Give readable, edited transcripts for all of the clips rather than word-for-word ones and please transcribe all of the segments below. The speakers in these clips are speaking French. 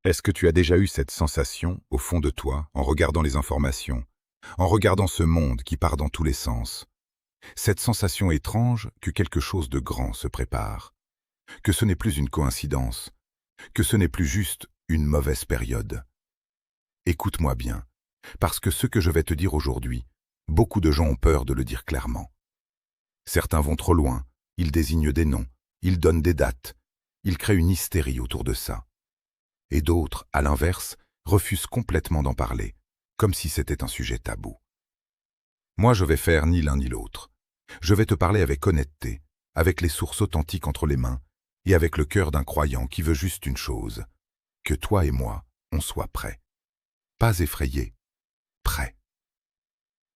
Est-ce que tu as déjà eu cette sensation, au fond de toi, en regardant les informations, en regardant ce monde qui part dans tous les sens? Cette sensation étrange que quelque chose de grand se prépare, que ce n'est plus une coïncidence, que ce n'est plus juste une mauvaise période. Écoute-moi bien, parce que ce que je vais te dire aujourd'hui, beaucoup de gens ont peur de le dire clairement. Certains vont trop loin, ils désignent des noms, ils donnent des dates, ils créent une hystérie autour de ça. Et d'autres, à l'inverse, refusent complètement d'en parler, comme si c'était un sujet tabou. Moi, je vais faire ni l'un ni l'autre. Je vais te parler avec honnêteté, avec les sources authentiques entre les mains, et avec le cœur d'un croyant qui veut juste une chose, que toi et moi, on soit prêts. Pas effrayés, prêts.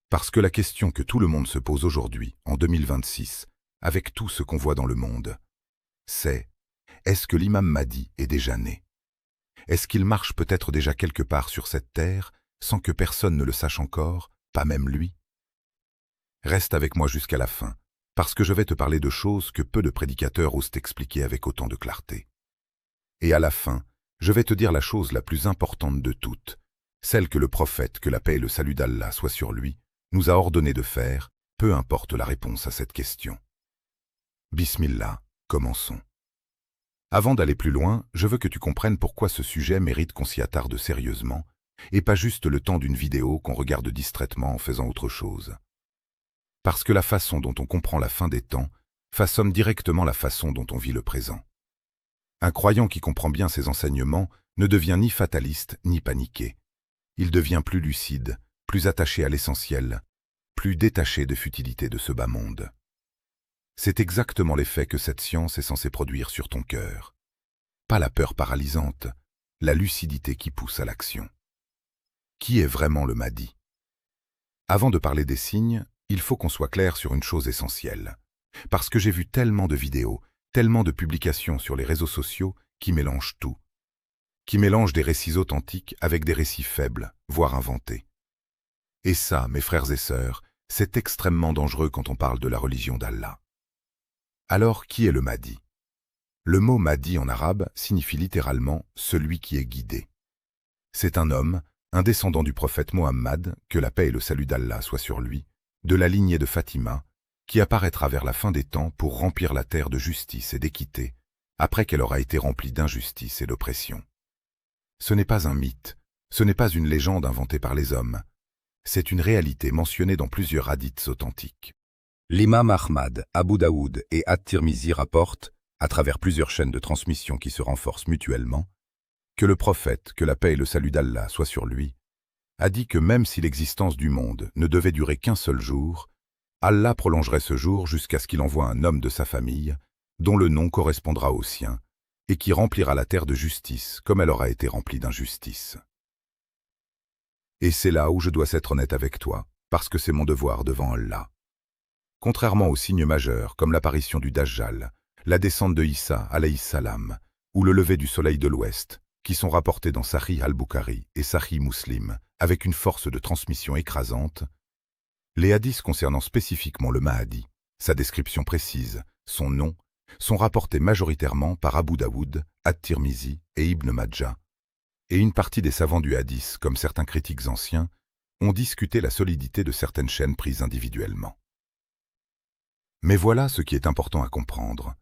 Parce que la question que tout le monde se pose aujourd'hui, en 2026, avec tout ce qu'on voit dans le monde, c'est: est-ce que l'imam Mahdi est déjà né? Est-ce qu'il marche peut-être déjà quelque part sur cette terre, sans que personne ne le sache encore, pas même lui? Reste avec moi jusqu'à la fin, parce que je vais te parler de choses que peu de prédicateurs osent expliquer avec autant de clarté. Et à la fin, je vais te dire la chose la plus importante de toutes, celle que le prophète, que la paix et le salut d'Allah soient sur lui, nous a ordonné de faire, peu importe la réponse à cette question. Bismillah, commençons. Avant d'aller plus loin, je veux que tu comprennes pourquoi ce sujet mérite qu'on s'y attarde sérieusement, et pas juste le temps d'une vidéo qu'on regarde distraitement en faisant autre chose. Parce que la façon dont on comprend la fin des temps façonne directement la façon dont on vit le présent. Un croyant qui comprend bien ses enseignements ne devient ni fataliste ni paniqué. Il devient plus lucide, plus attaché à l'essentiel, plus détaché de futilité de ce bas monde. C'est exactement l'effet que cette science est censée produire sur ton cœur. Pas la peur paralysante, la lucidité qui pousse à l'action. Qui est vraiment le Mahdi? Avant de parler des signes, il faut qu'on soit clair sur une chose essentielle. Parce que j'ai vu tellement de vidéos, tellement de publications sur les réseaux sociaux qui mélangent tout. Qui mélangent des récits authentiques avec des récits faibles, voire inventés. Et ça, mes frères et sœurs, c'est extrêmement dangereux quand on parle de la religion d'Allah. Alors, qui est le Mahdi? Le mot Mahdi en arabe signifie littéralement « celui qui est guidé ». C'est un homme, un descendant du prophète Mohammed, que la paix et le salut d'Allah soient sur lui, de la lignée de Fatima, qui apparaîtra vers la fin des temps pour remplir la terre de justice et d'équité, après qu'elle aura été remplie d'injustice et d'oppression. Ce n'est pas un mythe, ce n'est pas une légende inventée par les hommes, c'est une réalité mentionnée dans plusieurs hadiths authentiques. L'imam Ahmad, Abu Daoud et At-Tirmizi rapportent, à travers plusieurs chaînes de transmission qui se renforcent mutuellement, que le prophète, que la paix et le salut d'Allah soient sur lui, a dit que même si l'existence du monde ne devait durer qu'un seul jour, Allah prolongerait ce jour jusqu'à ce qu'il envoie un homme de sa famille, dont le nom correspondra au sien, et qui remplira la terre de justice comme elle aura été remplie d'injustice. Et c'est là où je dois être honnête avec toi, parce que c'est mon devoir devant Allah. Contrairement aux signes majeurs comme l'apparition du Dajjal, la descente de Issa alayhi salam, ou le lever du soleil de l'Ouest, qui sont rapportés dans Sahih al-Bukhari et Sahih Muslim avec une force de transmission écrasante, les hadiths concernant spécifiquement le Mahdi, sa description précise, son nom, sont rapportés majoritairement par Abu Daoud, At-Tirmizi et Ibn Majah, et une partie des savants du hadith, comme certains critiques anciens, ont discuté la solidité de certaines chaînes prises individuellement. Mais voilà ce qui est important à comprendre.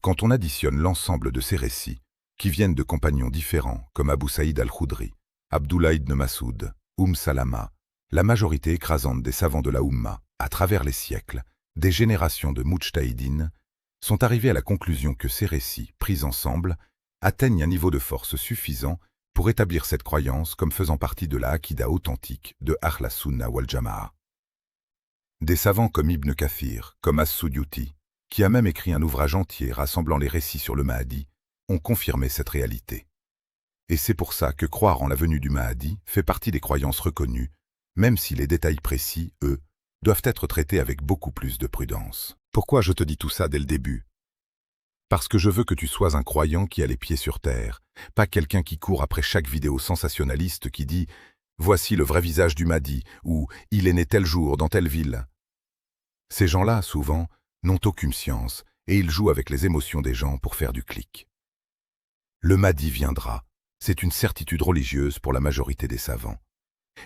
Quand on additionne l'ensemble de ces récits, qui viennent de compagnons différents comme Abu Saïd al-Khudri, Abdullah ibn Masoud, Salama, la majorité écrasante des savants de la Oumma, à travers les siècles, des générations de Mujtahidines, sont arrivés à la conclusion que ces récits, pris ensemble, atteignent un niveau de force suffisant pour établir cette croyance comme faisant partie de la Akida authentique de Ahl as-Sunnah wal Jama'a. Des savants comme Ibn Kathir, comme As-Suyuti, qui a même écrit un ouvrage entier rassemblant les récits sur le Mahdi, ont confirmé cette réalité. Et c'est pour ça que croire en la venue du Mahdi fait partie des croyances reconnues, même si les détails précis, eux, doivent être traités avec beaucoup plus de prudence. Pourquoi je te dis tout ça dès le début? Parce que je veux que tu sois un croyant qui a les pieds sur terre, pas quelqu'un qui court après chaque vidéo sensationnaliste qui dit « Voici le vrai visage du Mahdi » ou « Il est né tel jour dans telle ville ». Ces gens-là, souvent, n'ont aucune science et ils jouent avec les émotions des gens pour faire du clic. Le Mahdi viendra, C'est une certitude religieuse pour la majorité des savants.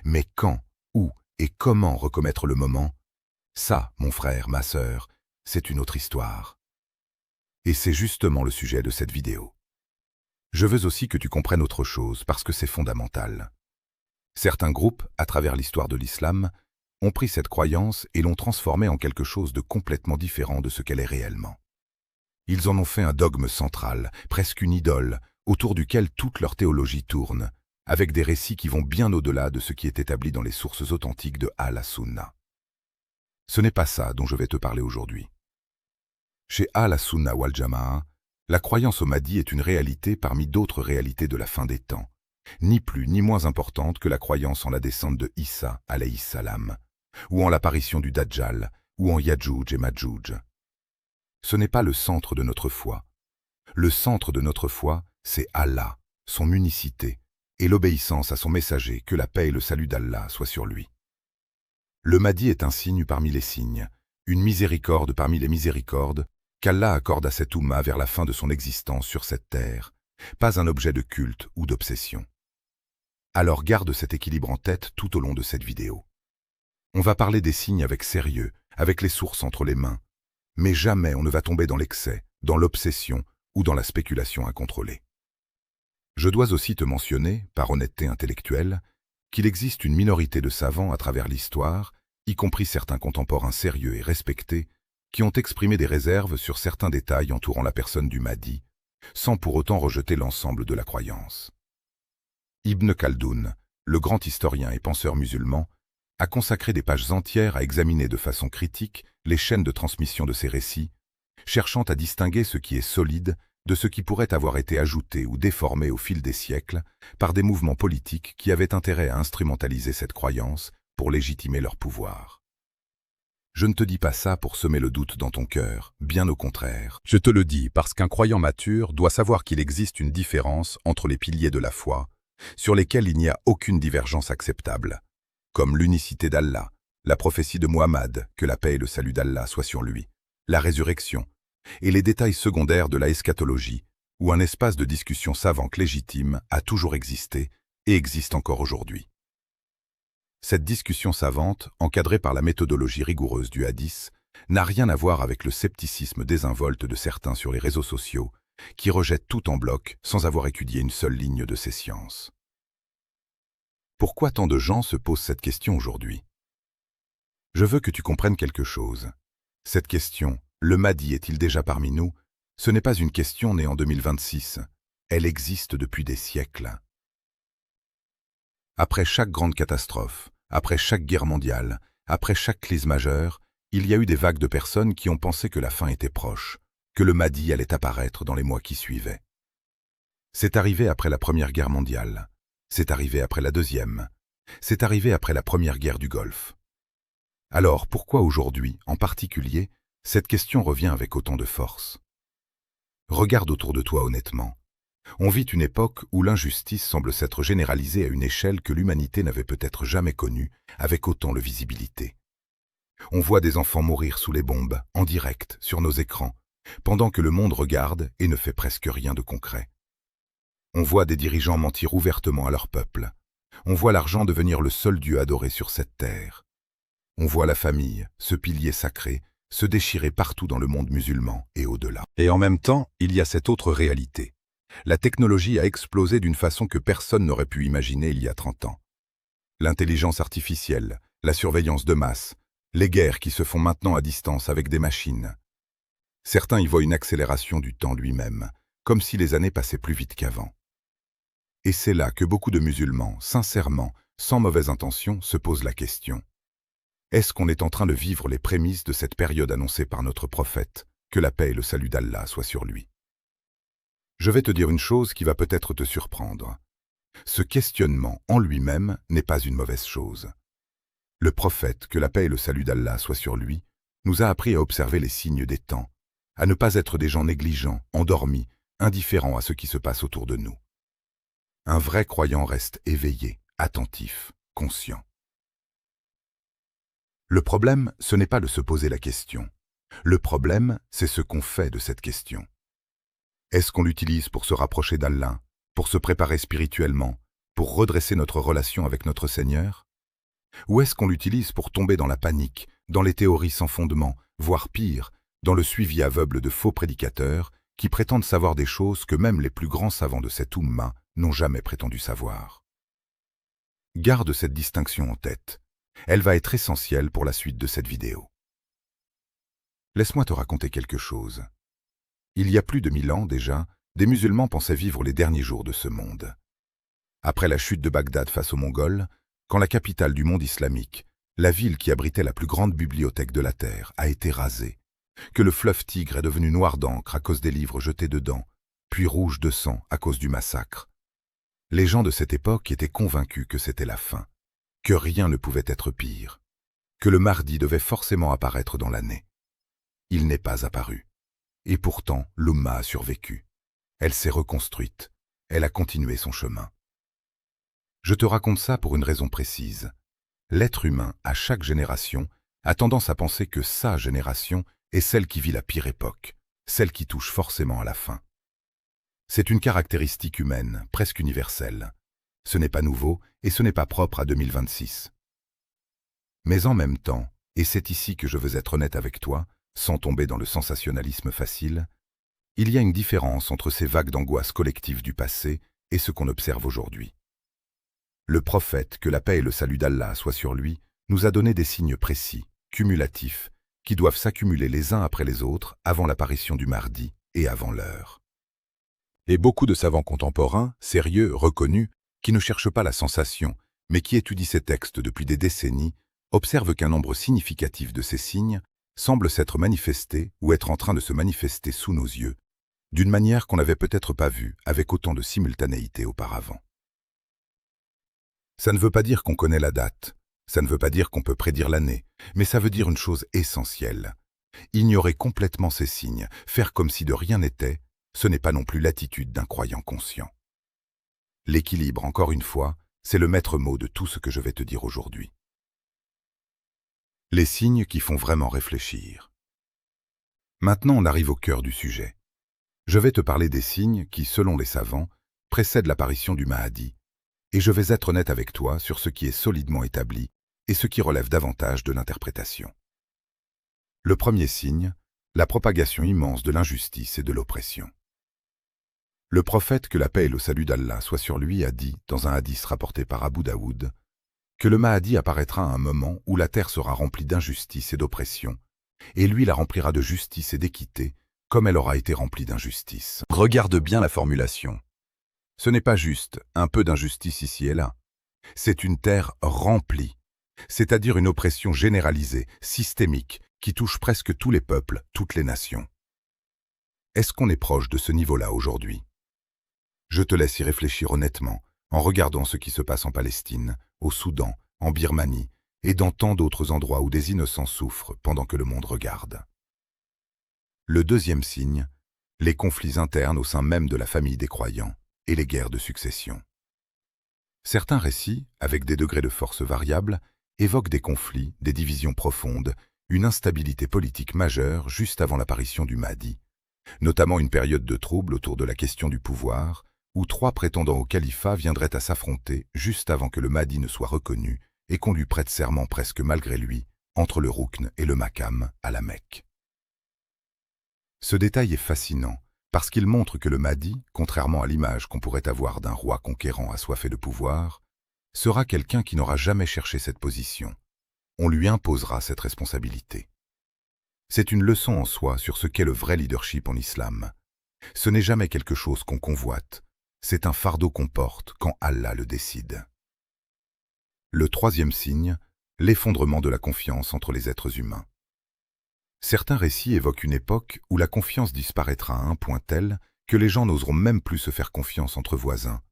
Mais quand, où et comment recommettre le moment? Ça, mon frère, ma sœur, c'est une autre histoire. Et c'est justement le sujet de cette vidéo. Je veux aussi que tu comprennes autre chose parce que c'est fondamental. Certains groupes, à travers l'histoire de l'islam, ont pris cette croyance et l'ont transformée en quelque chose de complètement différent de ce qu'elle est réellement. Ils en ont fait un dogme central, presque une idole, autour duquel toute leur théologie tourne, avec des récits qui vont bien au-delà de ce qui est établi dans les sources authentiques de Ahl-Sunnah. Ce n'est pas ça dont je vais te parler aujourd'hui. Chez Ahl-Sunnah wal Jama'a, la croyance au Mahdi est une réalité parmi d'autres réalités de la fin des temps, ni plus ni moins importante que la croyance en la descente de Isa alayhi salam, ou en l'apparition du Dajjal, ou en Yadjouj et Madjouj. Ce n'est pas le centre de notre foi. Le centre de notre foi, c'est Allah, son unicité, et l'obéissance à son messager, que la paix et le salut d'Allah soient sur lui. Le Mahdi est un signe parmi les signes, une miséricorde parmi les miséricordes, qu'Allah accorde à cette Oumma vers la fin de son existence sur cette terre, pas un objet de culte ou d'obsession. Alors garde cet équilibre en tête tout au long de cette vidéo. On va parler des signes avec sérieux, avec les sources entre les mains, mais jamais on ne va tomber dans l'excès, dans l'obsession ou dans la spéculation incontrôlée. Je dois aussi te mentionner, par honnêteté intellectuelle, qu'il existe une minorité de savants à travers l'histoire, y compris certains contemporains sérieux et respectés, qui ont exprimé des réserves sur certains détails entourant la personne du Mahdi, sans pour autant rejeter l'ensemble de la croyance. Ibn Khaldoun, le grand historien et penseur musulman, a consacré des pages entières à examiner de façon critique les chaînes de transmission de ces récits, cherchant à distinguer ce qui est solide de ce qui pourrait avoir été ajouté ou déformé au fil des siècles par des mouvements politiques qui avaient intérêt à instrumentaliser cette croyance pour légitimer leur pouvoir. Je ne te dis pas ça pour semer le doute dans ton cœur, bien au contraire. Je te le dis parce qu'un croyant mature doit savoir qu'il existe une différence entre les piliers de la foi, sur lesquels il n'y a aucune divergence acceptable, comme l'unicité d'Allah, la prophétie de Muhammad, que la paix et le salut d'Allah soient sur lui, la résurrection, et les détails secondaires de la eschatologie, où un espace de discussion savante légitime a toujours existé et existe encore aujourd'hui. Cette discussion savante, encadrée par la méthodologie rigoureuse du hadith, n'a rien à voir avec le scepticisme désinvolte de certains sur les réseaux sociaux, qui rejettent tout en bloc sans avoir étudié une seule ligne de ces sciences. Pourquoi tant de gens se posent cette question aujourd'hui? Je veux que tu comprennes quelque chose. Cette question, le Mahdi est-il déjà parmi nous? Ce n'est pas une question née en 2026. Elle existe depuis des siècles. Après chaque grande catastrophe, après chaque guerre mondiale, après chaque crise majeure, il y a eu des vagues de personnes qui ont pensé que la fin était proche, que le Mahdi allait apparaître dans les mois qui suivaient. C'est arrivé après la Première Guerre mondiale. C'est arrivé après la Deuxième. C'est arrivé après la Première Guerre du Golfe. Alors pourquoi aujourd'hui, en particulier, cette question revient avec autant de force? Regarde autour de toi honnêtement. On vit une époque où l'injustice semble s'être généralisée à une échelle que l'humanité n'avait peut-être jamais connue, avec autant de visibilité. On voit des enfants mourir sous les bombes, en direct, sur nos écrans, pendant que le monde regarde et ne fait presque rien de concret. On voit des dirigeants mentir ouvertement à leur peuple. On voit l'argent devenir le seul Dieu adoré sur cette terre. On voit la famille, ce pilier sacré, se déchirer partout dans le monde musulman et au-delà. Et en même temps, il y a cette autre réalité. La technologie a explosé d'une façon que personne n'aurait pu imaginer il y a 30 ans. L'intelligence artificielle, la surveillance de masse, les guerres qui se font maintenant à distance avec des machines. Certains y voient une accélération du temps lui-même, comme si les années passaient plus vite qu'avant. Et c'est là que beaucoup de musulmans, sincèrement, sans mauvaise intention, se posent la question. Est-ce qu'on est en train de vivre les prémices de cette période annoncée par notre prophète, que la paix et le salut d'Allah soient sur lui? Je vais te dire une chose qui va peut-être te surprendre. Ce questionnement en lui-même n'est pas une mauvaise chose. Le prophète, que la paix et le salut d'Allah soient sur lui, nous a appris à observer les signes des temps, à ne pas être des gens négligents, endormis, indifférents à ce qui se passe autour de nous. Un vrai croyant reste éveillé, attentif, conscient. Le problème, ce n'est pas de se poser la question. Le problème, c'est ce qu'on fait de cette question. Est-ce qu'on l'utilise pour se rapprocher d'Allah, Pour se préparer spirituellement, pour redresser notre relation avec notre Seigneur? Ou est-ce qu'on l'utilise pour tomber dans la panique, dans les théories sans fondement, voire pire, dans le suivi aveugle de faux prédicateurs qui prétendent savoir des choses que même les plus grands savants de cette Oumma n'ont jamais prétendu savoir? Garde cette distinction en tête. Elle va être essentielle pour la suite de cette vidéo. Laisse-moi te raconter quelque chose. Il y a plus de 1000 ans déjà, des musulmans pensaient vivre les derniers jours de ce monde. Après la chute de Bagdad face aux Mongols, quand la capitale du monde islamique, la ville qui abritait la plus grande bibliothèque de la Terre, a été rasée, que le fleuve Tigre est devenu noir d'encre à cause des livres jetés dedans, puis rouge de sang à cause du massacre. Les gens de cette époque étaient convaincus que c'était la fin, que rien ne pouvait être pire, que le Mahdi devait forcément apparaître dans l'année. Il n'est pas apparu. Et pourtant, l'Oumma a survécu. Elle s'est reconstruite. Elle a continué son chemin. Je te raconte ça pour une raison précise. L'être humain, à chaque génération, a tendance à penser que sa génération est celle qui vit la pire époque, celle qui touche forcément à la fin. C'est une caractéristique humaine, presque universelle. Ce n'est pas nouveau et ce n'est pas propre à 2026. Mais en même temps, et c'est ici que je veux être honnête avec toi, sans tomber dans le sensationnalisme facile, il y a une différence entre ces vagues d'angoisse collective du passé et ce qu'on observe aujourd'hui. Le prophète, que la paix et le salut d'Allah soient sur lui, nous a donné des signes précis, cumulatifs, qui doivent s'accumuler les uns après les autres avant l'apparition du Mahdi et avant l'heure. Et beaucoup de savants contemporains, sérieux, reconnus, qui ne cherchent pas la sensation, mais qui étudient ces textes depuis des décennies, observent qu'un nombre significatif de ces signes semble s'être manifesté ou être en train de se manifester sous nos yeux, d'une manière qu'on n'avait peut-être pas vue avec autant de simultanéité auparavant. Ça ne veut pas dire qu'on connaît la date, ça ne veut pas dire qu'on peut prédire l'année, mais ça veut dire une chose essentielle. Ignorer complètement ces signes, faire comme si de rien n'était, ce n'est pas non plus l'attitude d'un croyant conscient. L'équilibre, encore une fois, c'est le maître mot de tout ce que je vais te dire aujourd'hui. Les signes qui font vraiment réfléchir. Maintenant, on arrive au cœur du sujet. Je vais te parler des signes qui, selon les savants, précèdent l'apparition du Mahdi, et je vais être honnête avec toi sur ce qui est solidement établi et ce qui relève davantage de l'interprétation. Le premier signe, la propagation immense de l'injustice et de l'oppression. Le prophète, que la paix et le salut d'Allah soient sur lui, a dit, dans un hadith rapporté par Abu Daoud, que le Mahdi apparaîtra à un moment où la terre sera remplie d'injustice et d'oppression, et lui la remplira de justice et d'équité, comme elle aura été remplie d'injustice. Regarde bien la formulation. Ce n'est pas juste un peu d'injustice ici et là. C'est une terre remplie, c'est-à-dire une oppression généralisée, systémique, qui touche presque tous les peuples, toutes les nations. Est-ce qu'on est proche de ce niveau-là aujourd'hui? Je te laisse y réfléchir honnêtement, en regardant ce qui se passe en Palestine, au Soudan, en Birmanie, et dans tant d'autres endroits où des innocents souffrent pendant que le monde regarde. Le deuxième signe, les conflits internes au sein même de la famille des croyants et les guerres de succession. Certains récits, avec des degrés de force variables, évoquent des conflits, des divisions profondes, une instabilité politique majeure juste avant l'apparition du Mahdi, notamment une période de trouble autour de la question du pouvoir, où 3 prétendants au califat viendraient à s'affronter juste avant que le Mahdi ne soit reconnu et qu'on lui prête serment presque malgré lui, entre le Roukn et le Makam, à la Mecque. Ce détail est fascinant, parce qu'il montre que le Mahdi, contrairement à l'image qu'on pourrait avoir d'un roi conquérant assoiffé de pouvoir, sera quelqu'un qui n'aura jamais cherché cette position. On lui imposera cette responsabilité. C'est une leçon en soi sur ce qu'est le vrai leadership en islam. Ce n'est jamais quelque chose qu'on convoite, c'est un fardeau qu'on porte quand Allah le décide. Le troisième signe, l'effondrement de la confiance entre les êtres humains. Certains récits évoquent une époque où la confiance disparaîtra à un point tel que les gens n'oseront même plus se faire confiance entre voisins,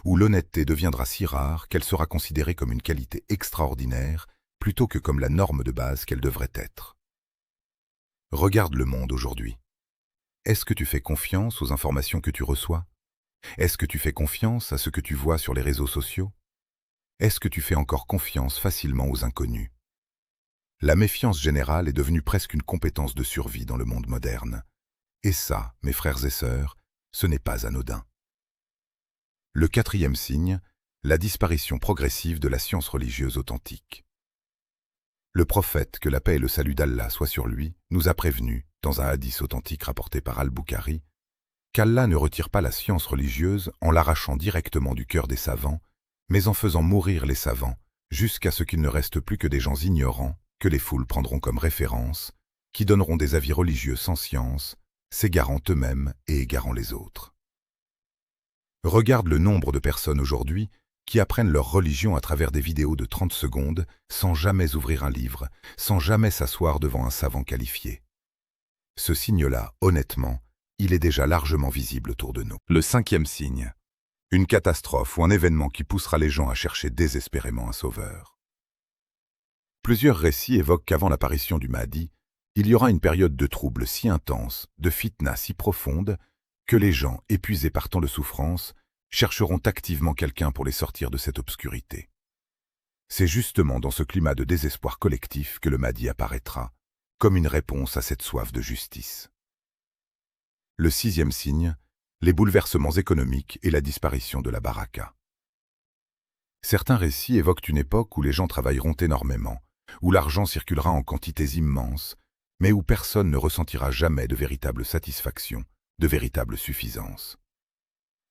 où l'honnêteté deviendra si rare qu'elle sera considérée comme une qualité extraordinaire plutôt que comme la norme de base qu'elle devrait être. Regarde le monde aujourd'hui. Est-ce que tu fais confiance aux informations que tu reçois? Est-ce que tu fais confiance à ce que tu vois sur les réseaux sociaux? Est-ce que tu fais encore confiance facilement aux inconnus? La méfiance générale est devenue presque une compétence de survie dans le monde moderne. Et ça, mes frères et sœurs, ce n'est pas anodin. Le quatrième signe, la disparition progressive de la science religieuse authentique. Le prophète, que la paix et le salut d'Allah soient sur lui, nous a prévenus, dans un hadith authentique rapporté par Al-Bukhari, qu'Allah ne retire pas la science religieuse en l'arrachant directement du cœur des savants, mais en faisant mourir les savants, jusqu'à ce qu'il ne reste plus que des gens ignorants, que les foules prendront comme référence, qui donneront des avis religieux sans science, s'égarant eux-mêmes et égarant les autres. Regarde le nombre de personnes aujourd'hui qui apprennent leur religion à travers des vidéos de 30 secondes, sans jamais ouvrir un livre, sans jamais s'asseoir devant un savant qualifié. Ce signe-là, honnêtement, il est déjà largement visible autour de nous. Le cinquième signe. Une catastrophe ou un événement qui poussera les gens à chercher désespérément un sauveur. Plusieurs récits évoquent qu'avant l'apparition du Mahdi, il y aura une période de troubles si intense, de fitna si profonde, que les gens, épuisés par tant de souffrances, chercheront activement quelqu'un pour les sortir de cette obscurité. C'est justement dans ce climat de désespoir collectif que le Mahdi apparaîtra, comme une réponse à cette soif de justice. Le sixième signe, les bouleversements économiques et la disparition de la baraka. Certains récits évoquent une époque où les gens travailleront énormément, où l'argent circulera en quantités immenses, mais où personne ne ressentira jamais de véritable satisfaction, de véritable suffisance.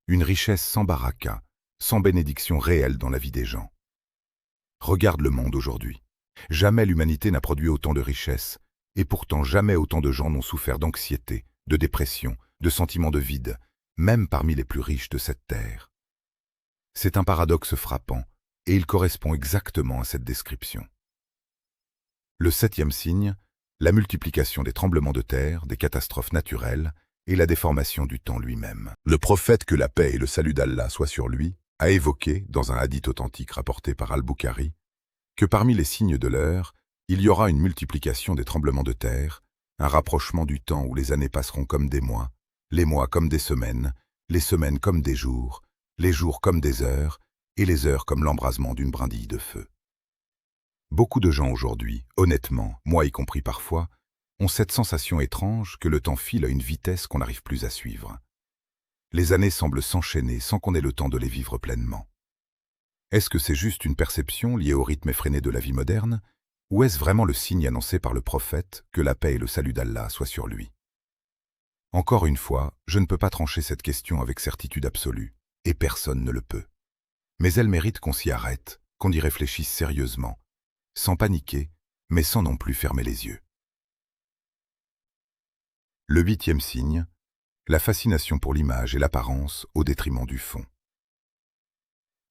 Une richesse sans baraka, sans bénédiction réelle dans la vie des gens. Regarde le monde aujourd'hui. Jamais l'humanité n'a produit autant de richesses, et pourtant jamais autant de gens n'ont souffert d'anxiété, de dépression, de sentiments de vide, même parmi les plus riches de cette terre. C'est un paradoxe frappant, et il correspond exactement à cette description. Le septième signe, la multiplication des tremblements de terre, des catastrophes naturelles, et la déformation du temps lui-même. Le prophète, que la paix et le salut d'Allah soient sur lui, a évoqué, dans un hadith authentique rapporté par Al-Bukhari, que parmi les signes de l'heure, il y aura une multiplication des tremblements de terre, un rapprochement du temps où les années passeront comme des mois, les mois comme des semaines, les semaines comme des jours, les jours comme des heures, et les heures comme l'embrasement d'une brindille de feu. Beaucoup de gens aujourd'hui, honnêtement, moi y compris parfois, ont cette sensation étrange que le temps file à une vitesse qu'on n'arrive plus à suivre. Les années semblent s'enchaîner sans qu'on ait le temps de les vivre pleinement. Est-ce que c'est juste une perception liée au rythme effréné de la vie moderne, ou est-ce vraiment le signe annoncé par le prophète que la paix et le salut d'Allah soient sur lui? Encore une fois, je ne peux pas trancher cette question avec certitude absolue, et personne ne le peut. Mais elle mérite qu'on s'y arrête, qu'on y réfléchisse sérieusement, sans paniquer, mais sans non plus fermer les yeux. Le huitième signe, la fascination pour l'image et l'apparence au détriment du fond.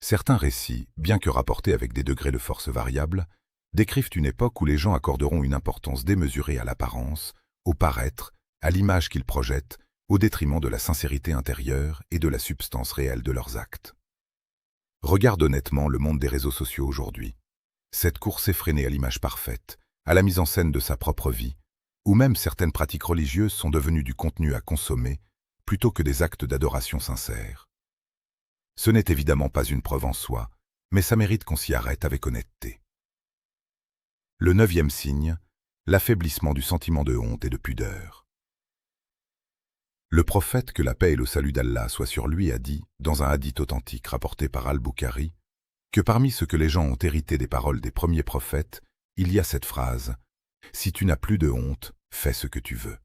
Certains récits, bien que rapportés avec des degrés de force variables, décrivent une époque où les gens accorderont une importance démesurée à l'apparence, au paraître, à l'image qu'ils projettent, au détriment de la sincérité intérieure et de la substance réelle de leurs actes. Regarde honnêtement le monde des réseaux sociaux aujourd'hui. Cette course effrénée à l'image parfaite, à la mise en scène de sa propre vie, ou même certaines pratiques religieuses sont devenues du contenu à consommer, plutôt que des actes d'adoration sincères. Ce n'est évidemment pas une preuve en soi, mais ça mérite qu'on s'y arrête avec honnêteté. Le neuvième signe, l'affaiblissement du sentiment de honte et de pudeur. Le prophète, que la paix et le salut d'Allah soient sur lui, a dit, dans un hadith authentique rapporté par Al-Bukhari, que parmi ce que les gens ont hérité des paroles des premiers prophètes, il y a cette phrase « Si tu n'as plus de honte, fais ce que tu veux ».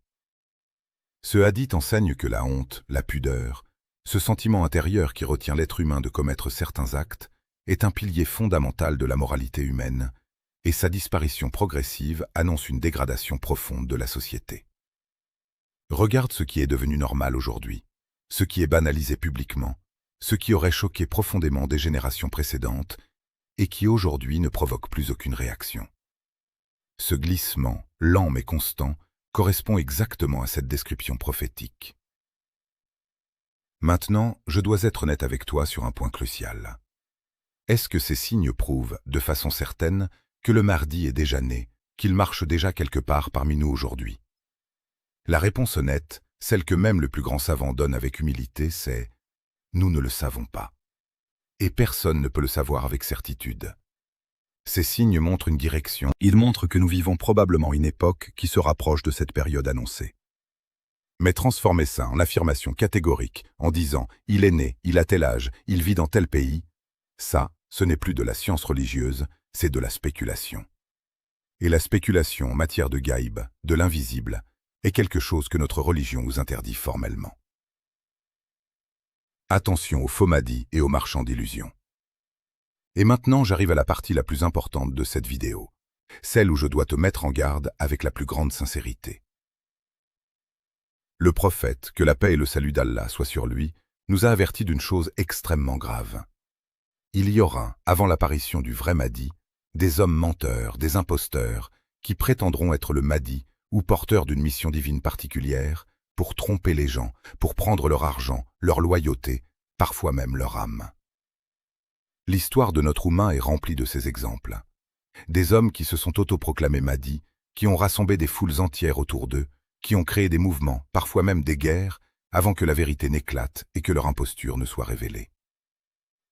Ce hadith enseigne que la honte, la pudeur, ce sentiment intérieur qui retient l'être humain de commettre certains actes, est un pilier fondamental de la moralité humaine, et sa disparition progressive annonce une dégradation profonde de la société. Regarde ce qui est devenu normal aujourd'hui, ce qui est banalisé publiquement, ce qui aurait choqué profondément des générations précédentes et qui aujourd'hui ne provoque plus aucune réaction. Ce glissement, lent mais constant, correspond exactement à cette description prophétique. Maintenant, je dois être honnête avec toi sur un point crucial. Est-ce que ces signes prouvent, de façon certaine, que le Mahdi est déjà né, qu'il marche déjà quelque part parmi nous aujourd'hui? La réponse honnête, celle que même le plus grand savant donne avec humilité, c'est « nous ne le savons pas ». Et personne ne peut le savoir avec certitude. Ces signes montrent une direction. Ils montrent que nous vivons probablement une époque qui se rapproche de cette période annoncée. Mais transformer ça en affirmation catégorique, en disant « il est né, il a tel âge, il vit dans tel pays », ça, ce n'est plus de la science religieuse, c'est de la spéculation. Et la spéculation en matière de gaïb, de l'invisible, est quelque chose que notre religion nous interdit formellement. Attention aux faux madis et aux marchands d'illusions. Et maintenant, j'arrive à la partie la plus importante de cette vidéo, celle où je dois te mettre en garde avec la plus grande sincérité. Le prophète, que la paix et le salut d'Allah soient sur lui, nous a avertis d'une chose extrêmement grave. Il y aura, avant l'apparition du vrai Mahdi, des hommes menteurs, des imposteurs, qui prétendront être le Mahdi ou porteurs d'une mission divine particulière pour tromper les gens, pour prendre leur argent, leur loyauté, parfois même leur âme. L'histoire de notre Oumma est remplie de ces exemples. Des hommes qui se sont autoproclamés Mahdi, qui ont rassemblé des foules entières autour d'eux, qui ont créé des mouvements, parfois même des guerres, avant que la vérité n'éclate et que leur imposture ne soit révélée.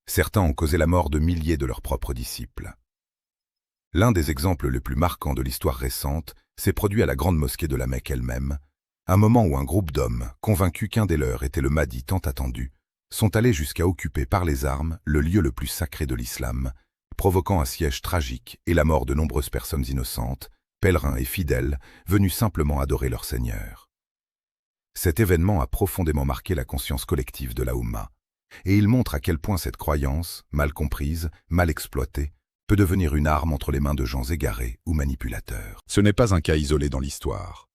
Certains ont causé la mort de milliers de leurs propres disciples. L'un des exemples les plus marquants de l'histoire récente s'est produit à la grande mosquée de la Mecque elle-même, un moment où un groupe d'hommes, convaincus qu'un des leurs était le Mahdi tant attendu, sont allés jusqu'à occuper par les armes le lieu le plus sacré de l'islam, provoquant un siège tragique et la mort de nombreuses personnes innocentes, pèlerins et fidèles, venus simplement adorer leur Seigneur. Cet événement a profondément marqué la conscience collective de la Oumma, et il montre à quel point cette croyance, mal comprise, mal exploitée, peut devenir une arme entre les mains de gens égarés ou manipulateurs. Ce n'est pas un cas isolé dans l'histoire.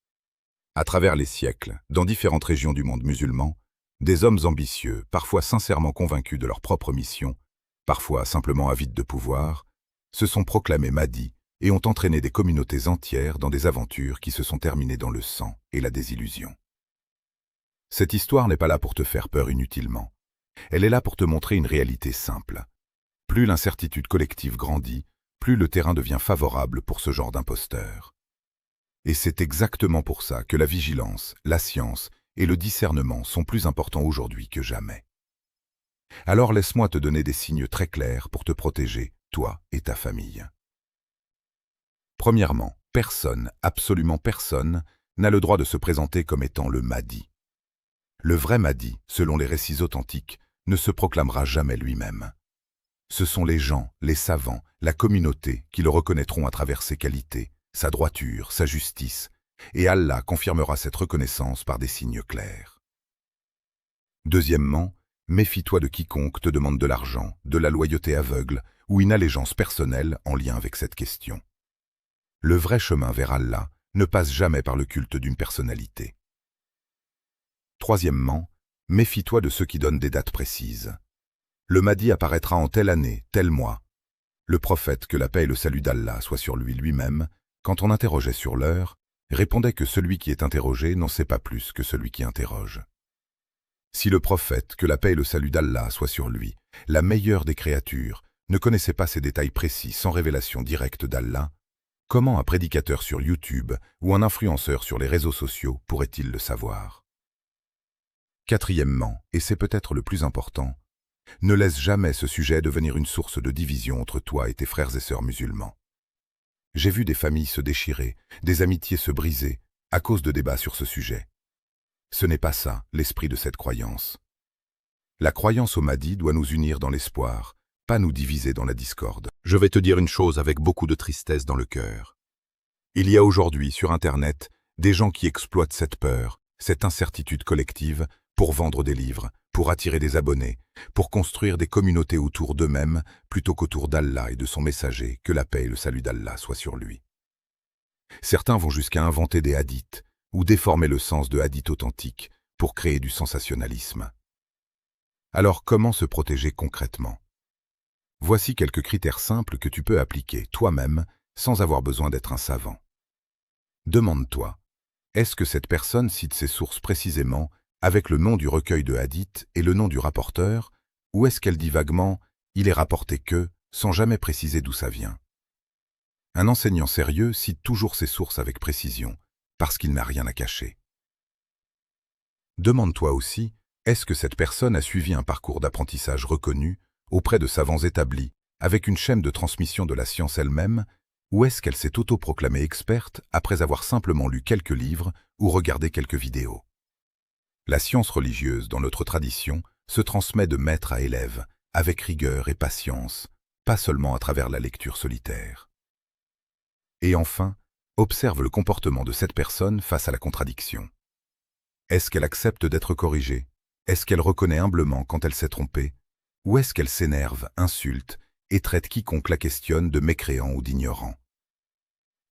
À travers les siècles, dans différentes régions du monde musulman, des hommes ambitieux, parfois sincèrement convaincus de leur propre mission, parfois simplement avides de pouvoir, se sont proclamés Mahdi et ont entraîné des communautés entières dans des aventures qui se sont terminées dans le sang et la désillusion. Cette histoire n'est pas là pour te faire peur inutilement. Elle est là pour te montrer une réalité simple. Plus l'incertitude collective grandit, plus le terrain devient favorable pour ce genre d'imposteurs. Et c'est exactement pour ça que la vigilance, la science et le discernement sont plus importants aujourd'hui que jamais. Alors laisse-moi te donner des signes très clairs pour te protéger, toi et ta famille. Premièrement, personne, absolument personne, n'a le droit de se présenter comme étant le Mahdi. Le vrai Mahdi, selon les récits authentiques, ne se proclamera jamais lui-même. Ce sont les gens, les savants, la communauté qui le reconnaîtront à travers ses qualités, sa droiture, sa justice, et Allah confirmera cette reconnaissance par des signes clairs. Deuxièmement, méfie-toi de quiconque te demande de l'argent, de la loyauté aveugle ou une allégeance personnelle en lien avec cette question. Le vrai chemin vers Allah ne passe jamais par le culte d'une personnalité. Troisièmement, méfie-toi de ceux qui donnent des dates précises. Le Mahdi apparaîtra en telle année, tel mois. Le prophète, que la paix et le salut d'Allah soient sur lui lui-même, quand on interrogeait sur l'heure, répondait que celui qui est interrogé n'en sait pas plus que celui qui interroge. Si le prophète, que la paix et le salut d'Allah soient sur lui, la meilleure des créatures, ne connaissait pas ces détails précis sans révélation directe d'Allah, comment un prédicateur sur YouTube ou un influenceur sur les réseaux sociaux pourrait-il le savoir? Quatrièmement, et c'est peut-être le plus important, ne laisse jamais ce sujet devenir une source de division entre toi et tes frères et sœurs musulmans. J'ai vu des familles se déchirer, des amitiés se briser, à cause de débats sur ce sujet. Ce n'est pas ça, l'esprit de cette croyance. La croyance au Mahdi doit nous unir dans l'espoir, pas nous diviser dans la discorde. Je vais te dire une chose avec beaucoup de tristesse dans le cœur. Il y a aujourd'hui, sur Internet, des gens qui exploitent cette peur, cette incertitude collective, pour vendre des livres, pour attirer des abonnés, pour construire des communautés autour d'eux-mêmes, plutôt qu'autour d'Allah et de son messager, que la paix et le salut d'Allah soient sur lui. Certains vont jusqu'à inventer des hadiths, ou déformer le sens de hadiths authentiques, pour créer du sensationnalisme. Alors comment se protéger concrètement? Voici quelques critères simples que tu peux appliquer toi-même, sans avoir besoin d'être un savant. Demande-toi, est-ce que cette personne cite ses sources précisément, avec le nom du recueil de hadith et le nom du rapporteur, ou est-ce qu'elle dit vaguement « il est rapporté que », sans jamais préciser d'où ça vient? Un enseignant sérieux cite toujours ses sources avec précision, parce qu'il n'a rien à cacher. Demande-toi aussi, est-ce que cette personne a suivi un parcours d'apprentissage reconnu, auprès de savants établis, avec une chaîne de transmission de la science elle-même, ou est-ce qu'elle s'est autoproclamée experte après avoir simplement lu quelques livres ou regardé quelques vidéos? La science religieuse, dans notre tradition, se transmet de maître à élève, avec rigueur et patience, pas seulement à travers la lecture solitaire. Et enfin, observe le comportement de cette personne face à la contradiction. Est-ce qu'elle accepte d'être corrigée? Est-ce qu'elle reconnaît humblement quand elle s'est trompée? Ou est-ce qu'elle s'énerve, insulte et traite quiconque la questionne de mécréant ou d'ignorant?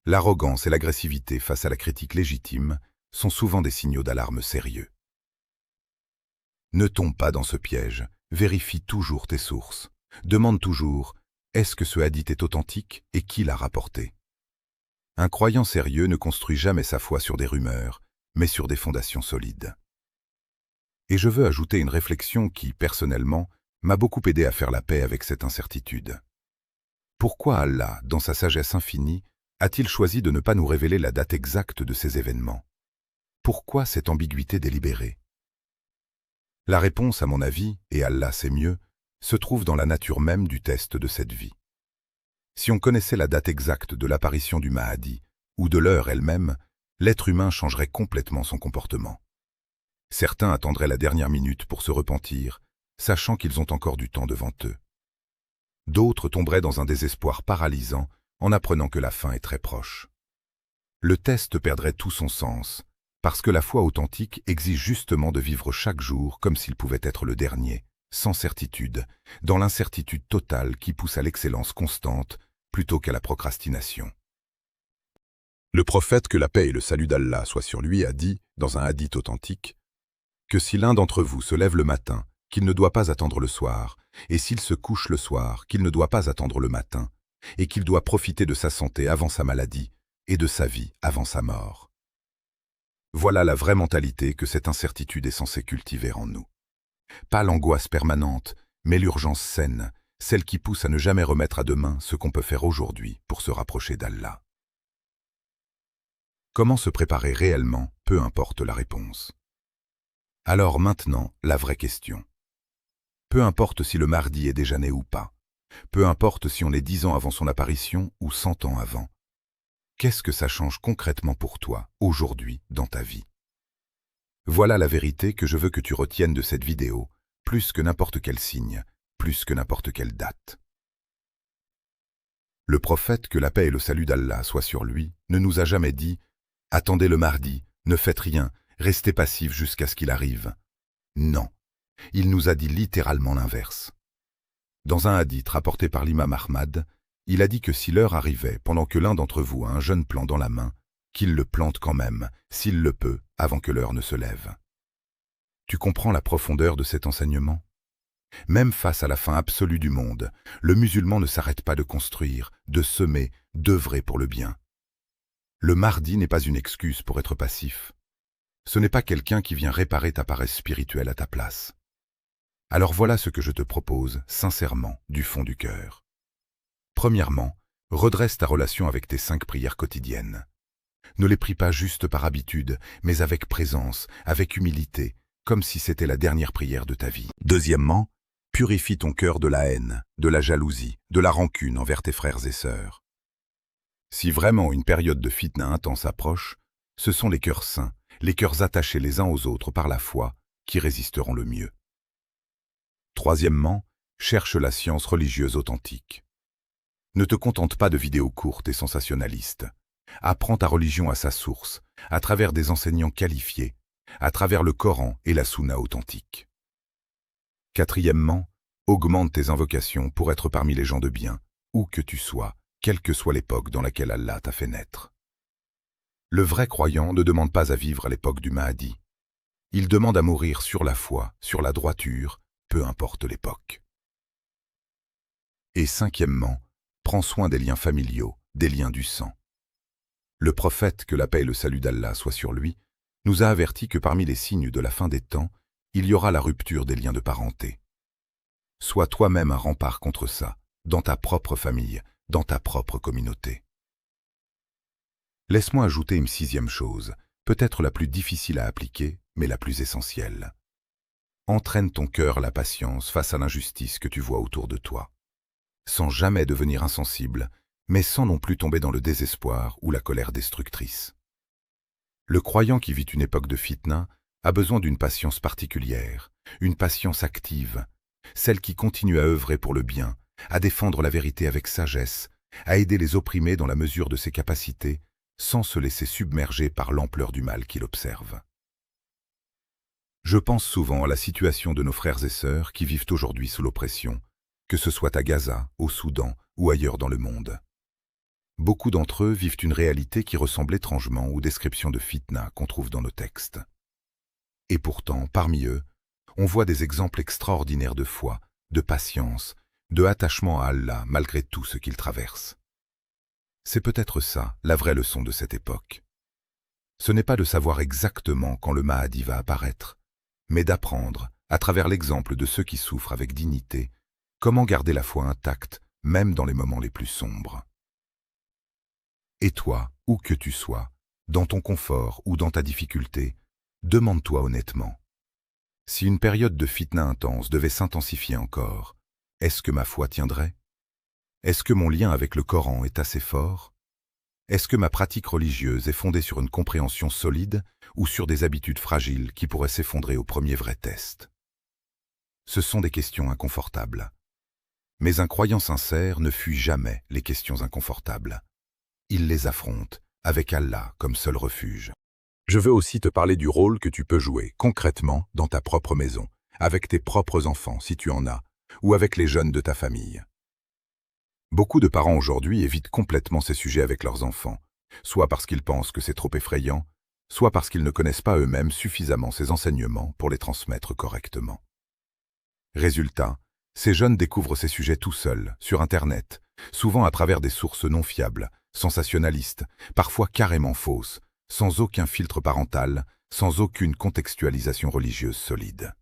L'arrogance et l'agressivité face à la critique légitime sont souvent des signaux d'alarme sérieux. Ne tombe pas dans ce piège, vérifie toujours tes sources. Demande toujours, est-ce que ce hadith est authentique et qui l'a rapporté? Un croyant sérieux ne construit jamais sa foi sur des rumeurs, mais sur des fondations solides. Et je veux ajouter une réflexion qui, personnellement, m'a beaucoup aidé à faire la paix avec cette incertitude. Pourquoi Allah, dans sa sagesse infinie, a-t-il choisi de ne pas nous révéler la date exacte de ces événements? Pourquoi cette ambiguïté délibérée? La réponse, à mon avis, et Allah sait mieux, se trouve dans la nature même du test de cette vie. Si on connaissait la date exacte de l'apparition du Mahdi, ou de l'heure elle-même, l'être humain changerait complètement son comportement. Certains attendraient la dernière minute pour se repentir, sachant qu'ils ont encore du temps devant eux. D'autres tomberaient dans un désespoir paralysant en apprenant que la fin est très proche. Le test perdrait tout son sens, parce que la foi authentique exige justement de vivre chaque jour comme s'il pouvait être le dernier, sans certitude, dans l'incertitude totale qui pousse à l'excellence constante plutôt qu'à la procrastination. Le prophète, que la paix et le salut d'Allah soient sur lui, a dit, dans un hadith authentique, que si l'un d'entre vous se lève le matin, qu'il ne doit pas attendre le soir, et s'il se couche le soir, qu'il ne doit pas attendre le matin, et qu'il doit profiter de sa santé avant sa maladie, et de sa vie avant sa mort. Voilà la vraie mentalité que cette incertitude est censée cultiver en nous. Pas l'angoisse permanente, mais l'urgence saine, celle qui pousse à ne jamais remettre à demain ce qu'on peut faire aujourd'hui pour se rapprocher d'Allah. Comment se préparer réellement, peu importe la réponse. Alors maintenant, la vraie question. Peu importe si le Mahdi est déjà né ou pas, peu importe si on est 10 ans avant son apparition ou 100 ans avant, qu'est-ce que ça change concrètement pour toi, aujourd'hui, dans ta vie? Voilà la vérité que je veux que tu retiennes de cette vidéo, plus que n'importe quel signe, plus que n'importe quelle date. Le prophète, que la paix et le salut d'Allah soient sur lui, ne nous a jamais dit « Attendez le Mahdi, ne faites rien, restez passifs jusqu'à ce qu'il arrive ». Non, il nous a dit littéralement l'inverse. Dans un hadith rapporté par l'imam Ahmad, il a dit que si l'heure arrivait pendant que l'un d'entre vous a un jeune plant dans la main, qu'il le plante quand même, s'il le peut, avant que l'heure ne se lève. Tu comprends la profondeur de cet enseignement? Même face à la fin absolue du monde, le musulman ne s'arrête pas de construire, de semer, d'œuvrer pour le bien. Le Mahdi n'est pas une excuse pour être passif. Ce n'est pas quelqu'un qui vient réparer ta paresse spirituelle à ta place. Alors voilà ce que je te propose, sincèrement, du fond du cœur. Premièrement, redresse ta relation avec tes 5 prières quotidiennes. Ne les prie pas juste par habitude, mais avec présence, avec humilité, comme si c'était la dernière prière de ta vie. Deuxièmement, purifie ton cœur de la haine, de la jalousie, de la rancune envers tes frères et sœurs. Si vraiment une période de fitna intense approche, ce sont les cœurs saints, les cœurs attachés les uns aux autres par la foi, qui résisteront le mieux. Troisièmement, cherche la science religieuse authentique. Ne te contente pas de vidéos courtes et sensationnalistes. Apprends ta religion à sa source, à travers des enseignants qualifiés, à travers le Coran et la Sunna authentique. Quatrièmement, augmente tes invocations pour être parmi les gens de bien, où que tu sois, quelle que soit l'époque dans laquelle Allah t'a fait naître. Le vrai croyant ne demande pas à vivre à l'époque du Mahdi. Il demande à mourir sur la foi, sur la droiture, peu importe l'époque. Et cinquièmement, prends soin des liens familiaux, des liens du sang. Le prophète, que la paix et le salut d'Allah soient sur lui, nous a averti que parmi les signes de la fin des temps, il y aura la rupture des liens de parenté. Sois toi-même un rempart contre ça, dans ta propre famille, dans ta propre communauté. Laisse-moi ajouter une 6e chose, peut-être la plus difficile à appliquer, mais la plus essentielle. Entraîne ton cœur à la patience face à l'injustice que tu vois autour de toi, sans jamais devenir insensible, mais sans non plus tomber dans le désespoir ou la colère destructrice. Le croyant qui vit une époque de fitna a besoin d'une patience particulière, une patience active, celle qui continue à œuvrer pour le bien, à défendre la vérité avec sagesse, à aider les opprimés dans la mesure de ses capacités, sans se laisser submerger par l'ampleur du mal qu'il observe. Je pense souvent à la situation de nos frères et sœurs qui vivent aujourd'hui sous l'oppression, que ce soit à Gaza, au Soudan ou ailleurs dans le monde. Beaucoup d'entre eux vivent une réalité qui ressemble étrangement aux descriptions de fitna qu'on trouve dans nos textes. Et pourtant, parmi eux, on voit des exemples extraordinaires de foi, de patience, de attachement à Allah malgré tout ce qu'ils traversent. C'est peut-être ça, la vraie leçon de cette époque. Ce n'est pas de savoir exactement quand le Mahdi va apparaître, mais d'apprendre, à travers l'exemple de ceux qui souffrent avec dignité, comment garder la foi intacte, même dans les moments les plus sombres. Et toi, où que tu sois, dans ton confort ou dans ta difficulté, demande-toi honnêtement. Si une période de fitna intense devait s'intensifier encore, est-ce que ma foi tiendrait? Est-ce que mon lien avec le Coran est assez fort? Est-ce que ma pratique religieuse est fondée sur une compréhension solide ou sur des habitudes fragiles qui pourraient s'effondrer au premier vrai test? Ce sont des questions inconfortables. Mais un croyant sincère ne fuit jamais les questions inconfortables. Il les affronte, avec Allah comme seul refuge. Je veux aussi te parler du rôle que tu peux jouer, concrètement, dans ta propre maison, avec tes propres enfants, si tu en as, ou avec les jeunes de ta famille. Beaucoup de parents aujourd'hui évitent complètement ces sujets avec leurs enfants, soit parce qu'ils pensent que c'est trop effrayant, soit parce qu'ils ne connaissent pas eux-mêmes suffisamment ces enseignements pour les transmettre correctement. Résultat, ces jeunes découvrent ces sujets tout seuls, sur Internet, souvent à travers des sources non fiables, sensationnalistes, parfois carrément fausses, sans aucun filtre parental, sans aucune contextualisation religieuse solide.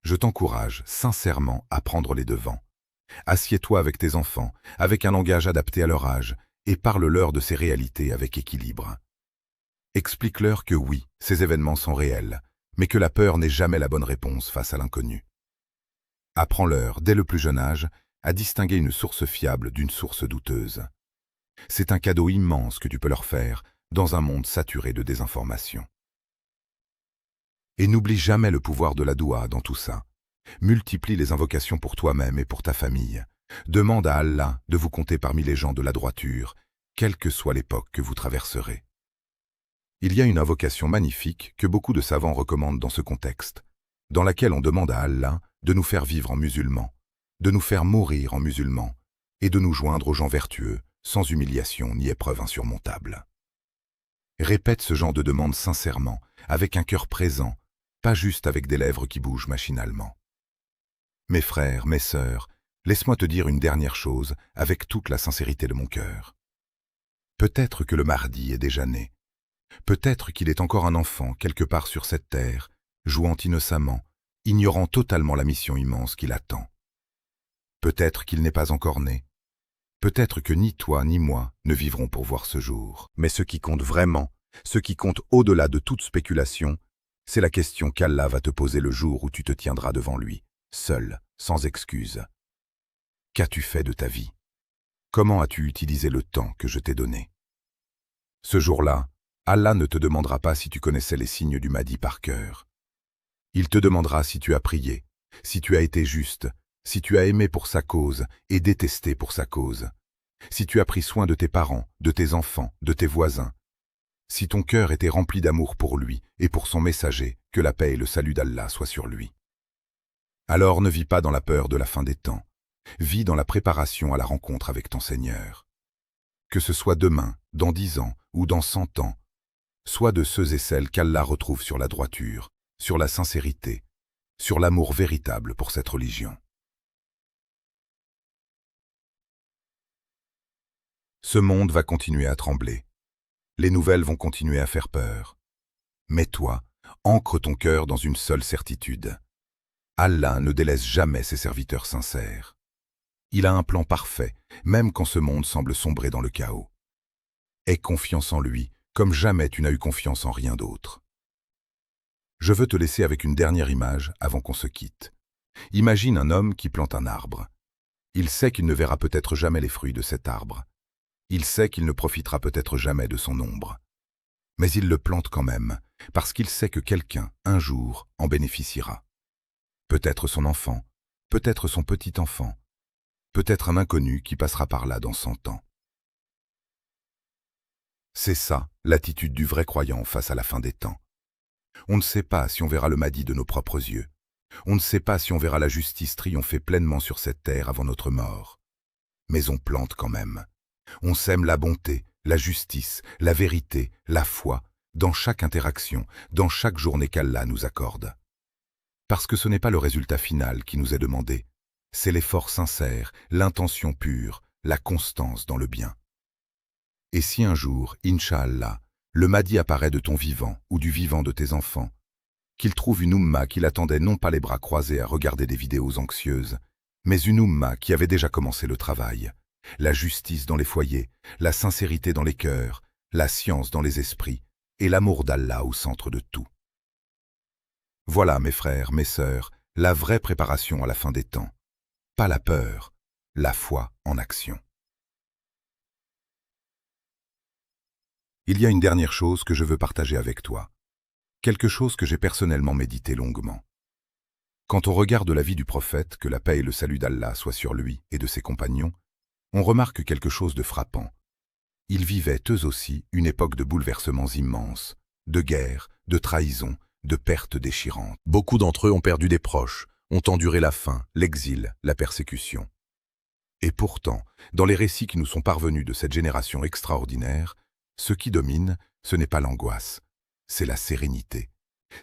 Je t'encourage sincèrement à prendre les devants. Assieds-toi avec tes enfants, avec un langage adapté à leur âge, et parle-leur de ces réalités avec équilibre. Explique-leur que oui, ces événements sont réels, mais que la peur n'est jamais la bonne réponse face à l'inconnu. Apprends-leur, dès le plus jeune âge, à distinguer une source fiable d'une source douteuse. C'est un cadeau immense que tu peux leur faire dans un monde saturé de désinformation. Et n'oublie jamais le pouvoir de la doua dans tout ça. Multiplie les invocations pour toi-même et pour ta famille. Demande à Allah de vous compter parmi les gens de la droiture, quelle que soit l'époque que vous traverserez. Il y a une invocation magnifique que beaucoup de savants recommandent dans ce contexte, dans laquelle on demande à Allah de nous faire vivre en musulmans, de nous faire mourir en musulmans, et de nous joindre aux gens vertueux, sans humiliation ni épreuve insurmontable. Répète ce genre de demande sincèrement, avec un cœur présent, pas juste avec des lèvres qui bougent machinalement. Mes frères, mes sœurs, laisse-moi te dire une dernière chose avec toute la sincérité de mon cœur. Peut-être que le Mahdi est déjà né. Peut-être qu'il est encore un enfant quelque part sur cette terre, jouant innocemment, ignorant totalement la mission immense qui l'attend. Peut-être qu'il n'est pas encore né. Peut-être que ni toi ni moi ne vivrons pour voir ce jour. Mais ce qui compte vraiment, ce qui compte au-delà de toute spéculation, c'est la question qu'Allah va te poser le jour où tu te tiendras devant lui, seul, sans excuse. Qu'as-tu fait de ta vie? Comment as-tu utilisé le temps que je t'ai donné? Ce jour-là, Allah ne te demandera pas si tu connaissais les signes du Mahdi par cœur. Il te demandera si tu as prié, si tu as été juste, si tu as aimé pour sa cause et détesté pour sa cause, si tu as pris soin de tes parents, de tes enfants, de tes voisins, si ton cœur était rempli d'amour pour lui et pour son messager, que la paix et le salut d'Allah soient sur lui. Alors ne vis pas dans la peur de la fin des temps, vis dans la préparation à la rencontre avec ton Seigneur. Que ce soit demain, dans 10 ans ou dans 100 ans, sois de ceux et celles qu'Allah retrouve sur la droiture, sur la sincérité, sur l'amour véritable pour cette religion. Ce monde va continuer à trembler. Les nouvelles vont continuer à faire peur. Mais toi, ancre ton cœur dans une seule certitude. Allah ne délaisse jamais ses serviteurs sincères. Il a un plan parfait, même quand ce monde semble sombrer dans le chaos. Aie confiance en lui, comme jamais tu n'as eu confiance en rien d'autre. Je veux te laisser avec une dernière image avant qu'on se quitte. Imagine un homme qui plante un arbre. Il sait qu'il ne verra peut-être jamais les fruits de cet arbre. Il sait qu'il ne profitera peut-être jamais de son ombre. Mais il le plante quand même, parce qu'il sait que quelqu'un, un jour, en bénéficiera. Peut-être son enfant, peut-être son petit-enfant, peut-être un inconnu qui passera par là dans 100 ans. C'est ça, l'attitude du vrai croyant face à la fin des temps. On ne sait pas si on verra le Mahdi de nos propres yeux. On ne sait pas si on verra la justice triompher pleinement sur cette terre avant notre mort. Mais on plante quand même. On sème la bonté, la justice, la vérité, la foi, dans chaque interaction, dans chaque journée qu'Allah nous accorde. Parce que ce n'est pas le résultat final qui nous est demandé, c'est l'effort sincère, l'intention pure, la constance dans le bien. Et si un jour, Inch'Allah, le Mahdi apparaît de ton vivant ou du vivant de tes enfants, qu'il trouve une Oumma qui l'attendait non pas les bras croisés à regarder des vidéos anxieuses, mais une Oumma qui avait déjà commencé le travail, la justice dans les foyers, la sincérité dans les cœurs, la science dans les esprits, et l'amour d'Allah au centre de tout. Voilà, mes frères, mes sœurs, la vraie préparation à la fin des temps. Pas la peur, la foi en action. Il y a une dernière chose que je veux partager avec toi. Quelque chose que j'ai personnellement médité longuement. Quand on regarde la vie du prophète, que la paix et le salut d'Allah soient sur lui et de ses compagnons, on remarque quelque chose de frappant. Ils vivaient eux aussi une époque de bouleversements immenses, de guerres, de trahisons, de pertes déchirantes. Beaucoup d'entre eux ont perdu des proches, ont enduré la faim, l'exil, la persécution. Et pourtant, dans les récits qui nous sont parvenus de cette génération extraordinaire, ce qui domine, ce n'est pas l'angoisse, c'est la sérénité.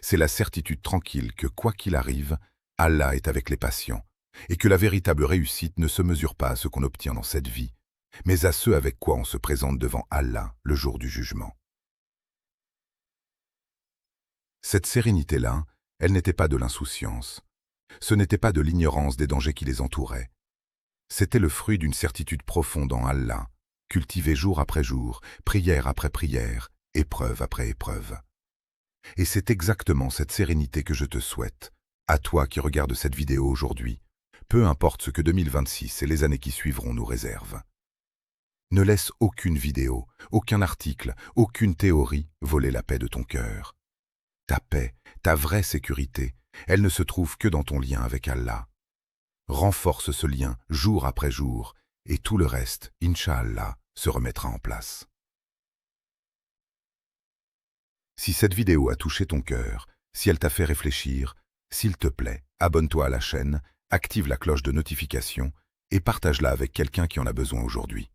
C'est la certitude tranquille que, quoi qu'il arrive, Allah est avec les patients, et que la véritable réussite ne se mesure pas à ce qu'on obtient dans cette vie, mais à ce avec quoi on se présente devant Allah le jour du jugement. Cette sérénité-là, elle n'était pas de l'insouciance. Ce n'était pas de l'ignorance des dangers qui les entouraient. C'était le fruit d'une certitude profonde en Allah, cultivée jour après jour, prière après prière, épreuve après épreuve. Et c'est exactement cette sérénité que je te souhaite, à toi qui regardes cette vidéo aujourd'hui, peu importe ce que 2026 et les années qui suivront nous réservent. Ne laisse aucune vidéo, aucun article, aucune théorie voler la paix de ton cœur. Ta paix, ta vraie sécurité, elle ne se trouve que dans ton lien avec Allah. Renforce ce lien jour après jour, et tout le reste, Inch'Allah, se remettra en place. Si cette vidéo a touché ton cœur, si elle t'a fait réfléchir, s'il te plaît, abonne-toi à la chaîne, active la cloche de notification et partage-la avec quelqu'un qui en a besoin aujourd'hui.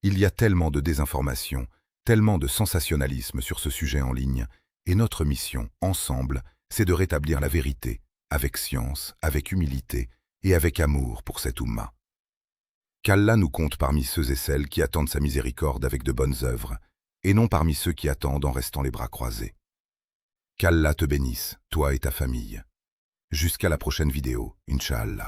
Il y a tellement de désinformation, tellement de sensationnalisme sur ce sujet en ligne, et notre mission, ensemble, c'est de rétablir la vérité, avec science, avec humilité et avec amour pour cette Oumma. Qu'Allah nous compte parmi ceux et celles qui attendent sa miséricorde avec de bonnes œuvres, et non parmi ceux qui attendent en restant les bras croisés. Qu'Allah te bénisse, toi et ta famille. Jusqu'à la prochaine vidéo, Inch'Allah.